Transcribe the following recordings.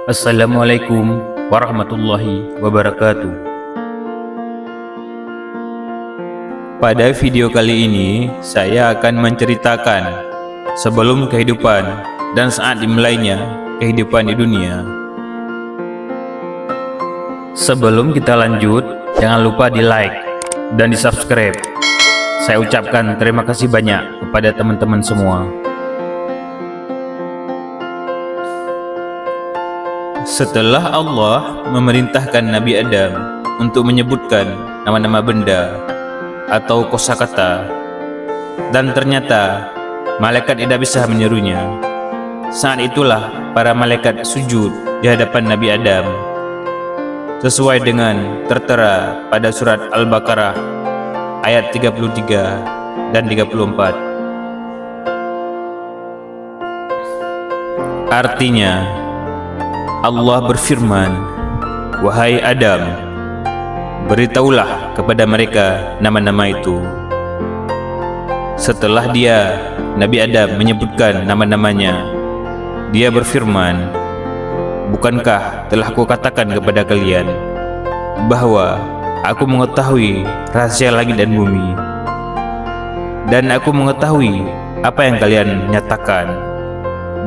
Assalamualaikum warahmatullahi wabarakatuh. Pada video kali ini, saya akan menceritakan sebelum kehidupan dan saat dimulainya kehidupan di dunia. Sebelum kita lanjut, jangan lupa di like dan di subscribe. Saya ucapkan terima kasih banyak kepada teman-teman semua. Setelah Allah memerintahkan Nabi Adam untuk menyebutkan nama-nama benda atau kosakata, dan ternyata malaikat tidak bisa menirunya, saat itulah para malaikat sujud di hadapan Nabi Adam, sesuai dengan tertera pada surat Al-Baqarah ayat 33 dan 34. Artinya, Allah berfirman, "Wahai Adam, beritahulah kepada mereka nama-nama itu." Setelah Nabi Adam menyebutkan nama-namanya, dia berfirman, "Bukankah telah kukatakan kepada kalian bahwa aku mengetahui rahasia langit dan bumi, dan aku mengetahui apa yang kalian nyatakan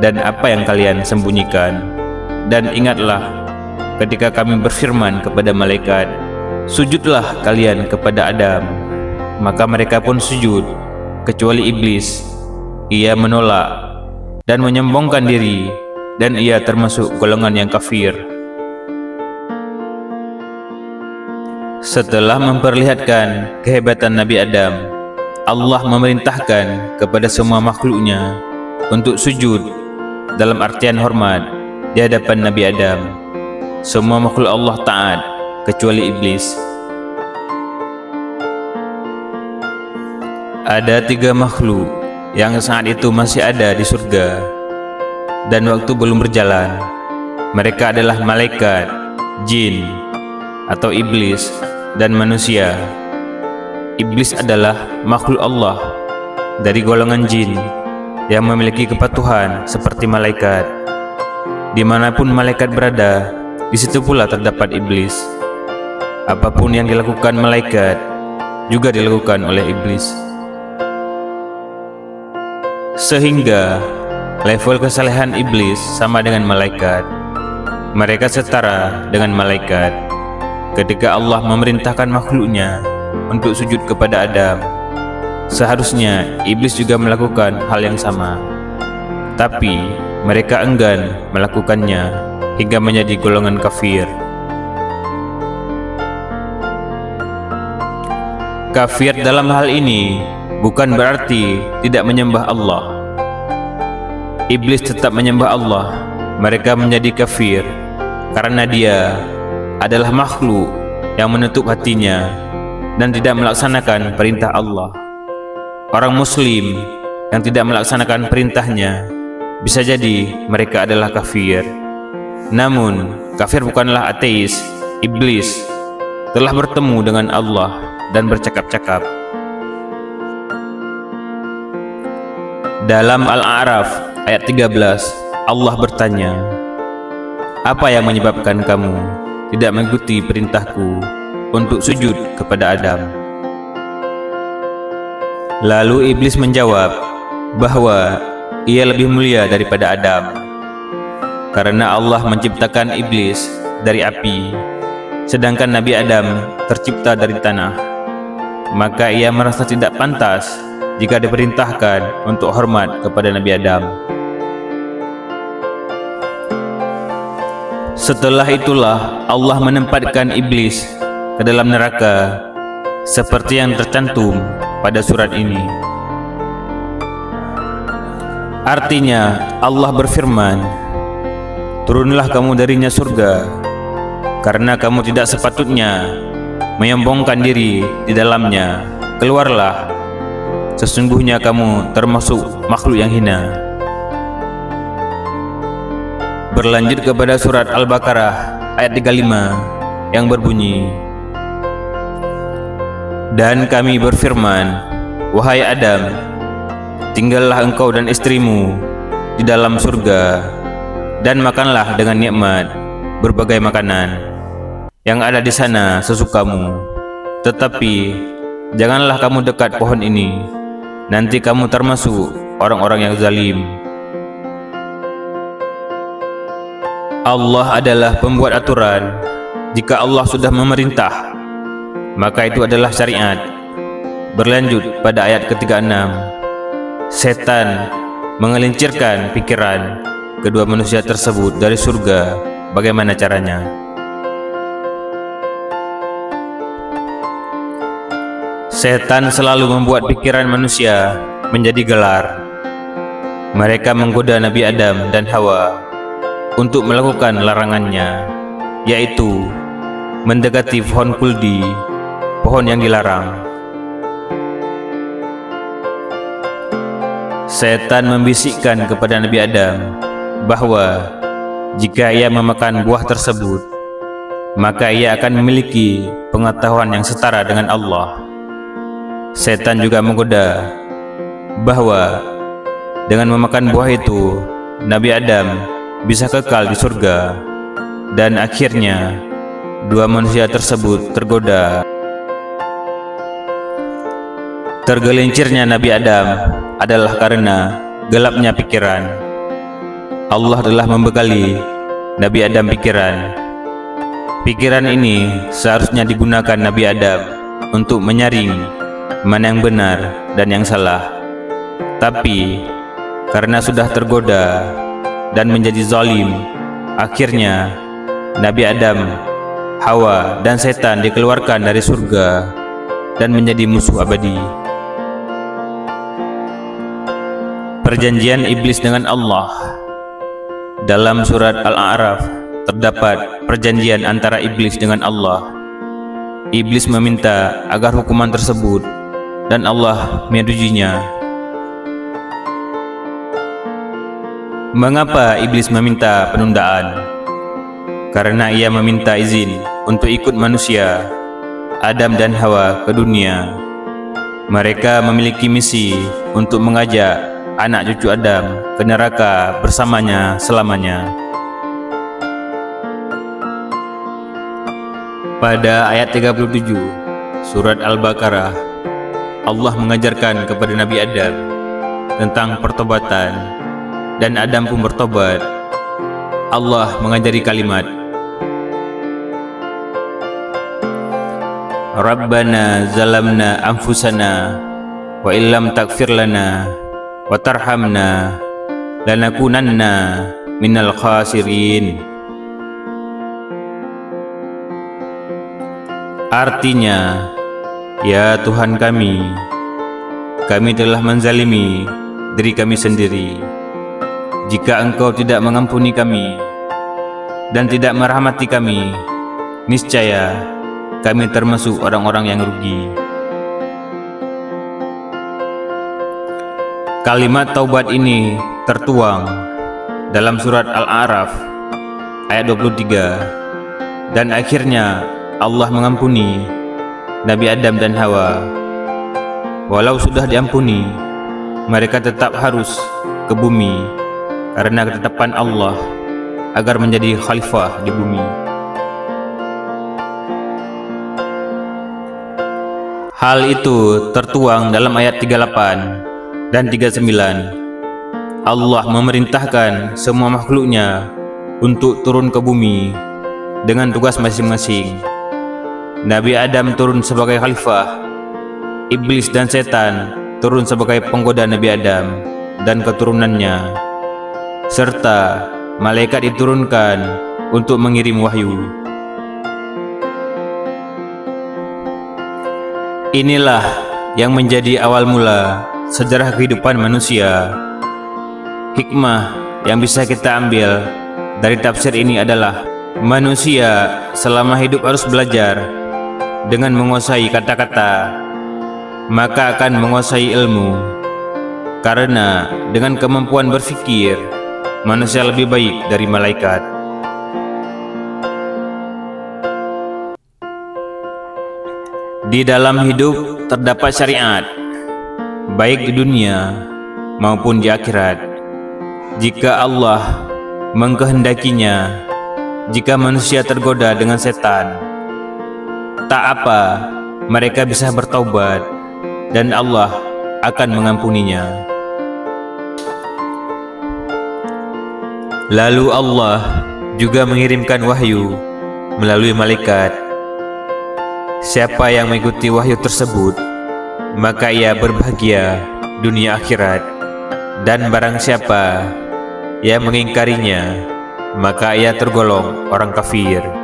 dan apa yang kalian sembunyikan? Dan ingatlah ketika kami berfirman kepada malaikat, sujudlah kalian kepada Adam, maka mereka pun sujud kecuali iblis. Ia menolak dan menyombongkan diri, dan ia termasuk golongan yang kafir." Setelah memperlihatkan kehebatan Nabi Adam, Allah memerintahkan kepada semua makhluknya untuk sujud dalam artian hormat di hadapan Nabi Adam. Semua makhluk Allah taat kecuali iblis. Ada 3 makhluk yang saat itu masih ada di surga dan waktu belum berjalan. Mereka adalah malaikat, jin atau iblis, dan manusia. Iblis adalah makhluk Allah dari golongan jin yang memiliki kepatuhan seperti malaikat. Dimanapun malaikat berada, di situ pula terdapat iblis. Apapun yang dilakukan malaikat juga dilakukan oleh iblis, sehingga level kesalehan iblis sama dengan malaikat. Mereka setara dengan malaikat. Ketika Allah memerintahkan makhluknya untuk sujud kepada Adam, seharusnya iblis juga melakukan hal yang sama, tapi mereka enggan melakukannya hingga menjadi golongan kafir. Kafir dalam hal ini bukan berarti tidak menyembah Allah. Iblis tetap menyembah Allah. Mereka menjadi kafir karena dia adalah makhluk yang menutup hatinya dan tidak melaksanakan perintah Allah. Orang muslim yang tidak melaksanakan perintahnya, bisa jadi mereka adalah kafir. Namun, kafir bukanlah ateis. Iblis telah bertemu dengan Allah dan bercakap-cakap. Dalam Al-A'raf ayat 13, Allah bertanya, "Apa yang menyebabkan kamu tidak mengikuti perintahku untuk sujud kepada Adam?" Lalu iblis menjawab bahwa ia lebih mulia daripada Adam, karena Allah menciptakan iblis dari api, sedangkan Nabi Adam tercipta dari tanah. Maka ia merasa tidak pantas jika diperintahkan untuk hormat kepada Nabi Adam. Setelah itulah Allah menempatkan iblis ke dalam neraka, seperti yang tercantum pada surat ini. Artinya, Allah berfirman, "Turunlah kamu darinya surga, karena kamu tidak sepatutnya menyombongkan diri di dalamnya. Keluarlah, sesungguhnya kamu termasuk makhluk yang hina." Berlanjut kepada surat Al-Baqarah ayat 35 yang berbunyi, "Dan kami berfirman, wahai Adam, tinggallah engkau dan istrimu di dalam surga, dan makanlah dengan nikmat berbagai makanan yang ada di sana sesukamu. Tetapi janganlah kamu dekat pohon ini, nanti kamu termasuk orang-orang yang zalim. Allah adalah pembuat aturan. Jika Allah sudah memerintah, maka itu adalah syariat. Berlanjut pada ayat ke-36, setan mengelincirkan pikiran kedua manusia tersebut dari surga. Bagaimana caranya? Setan selalu membuat pikiran manusia menjadi gelar. Mereka menggoda Nabi Adam dan Hawa untuk melakukan larangannya, yaitu mendekati pohon kuldi, pohon yang dilarang. Setan membisikkan kepada Nabi Adam bahwa jika ia memakan buah tersebut, maka ia akan memiliki pengetahuan yang setara dengan Allah. Setan juga menggoda bahwa dengan memakan buah itu, Nabi Adam bisa kekal di surga, dan akhirnya dua manusia tersebut tergoda. Tergelincirnya Nabi Adam adalah karena gelapnya pikiran. Allah telah membekali Nabi Adam pikiran. Pikiran ini seharusnya digunakan Nabi Adam untuk menyaring mana yang benar dan yang salah. Tapi karena sudah tergoda dan menjadi zalim, akhirnya Nabi Adam, Hawa, dan setan dikeluarkan dari surga dan menjadi musuh abadi. Perjanjian iblis dengan Allah. Dalam surat Al-A'raf terdapat perjanjian antara iblis dengan Allah. Iblis meminta agar hukuman tersebut, dan Allah menyetujuinya. Mengapa iblis meminta penundaan? Karena ia meminta izin untuk ikut manusia, Adam dan Hawa, ke dunia. Mereka memiliki misi untuk mengajak anak cucu Adam ke neraka bersamanya selamanya. Pada ayat 37 surat Al-Baqarah, Allah mengajarkan kepada Nabi Adam tentang pertobatan, dan Adam pun bertobat. Allah mengajari kalimat, Rabbana zalamna anfusana wa illam taghfir lana wa tarhamna lanakunanna minal khasirin. Artinya, ya Tuhan kami telah menzalimi diri kami sendiri. Jika Engkau tidak mengampuni kami dan tidak merahmati kami, niscaya kami termasuk orang-orang yang rugi. Kalimat taubat ini tertuang dalam surat Al-A'raf ayat 23, dan akhirnya Allah mengampuni Nabi Adam dan Hawa. Walau sudah diampuni, mereka tetap harus ke bumi karena ketetapan Allah agar menjadi khalifah di bumi. Hal itu tertuang dalam ayat 38 dan 39. Allah memerintahkan semua makhluknya untuk turun ke bumi dengan tugas masing-masing. Nabi Adam turun sebagai khalifah, iblis dan setan turun sebagai penggoda Nabi Adam dan keturunannya, serta malaikat diturunkan untuk mengirim wahyu. Inilah yang menjadi awal mula sejarah kehidupan manusia. Hikmah yang bisa kita ambil dari tafsir ini adalah manusia selama hidup harus belajar dengan menguasai kata-kata, maka akan menguasai ilmu. Karena dengan kemampuan berpikir, manusia lebih baik dari malaikat. Di dalam hidup terdapat syariat, baik di dunia maupun di akhirat. Jika Allah mengkehendakinya jika manusia tergoda dengan setan, tak apa, mereka bisa bertaubat dan Allah akan mengampuninya. Lalu Allah juga mengirimkan wahyu melalui malaikat. Siapa yang mengikuti wahyu tersebut, maka ia berbahagia dunia akhirat, dan barang siapa yang mengingkarinya, maka ia tergolong orang kafir.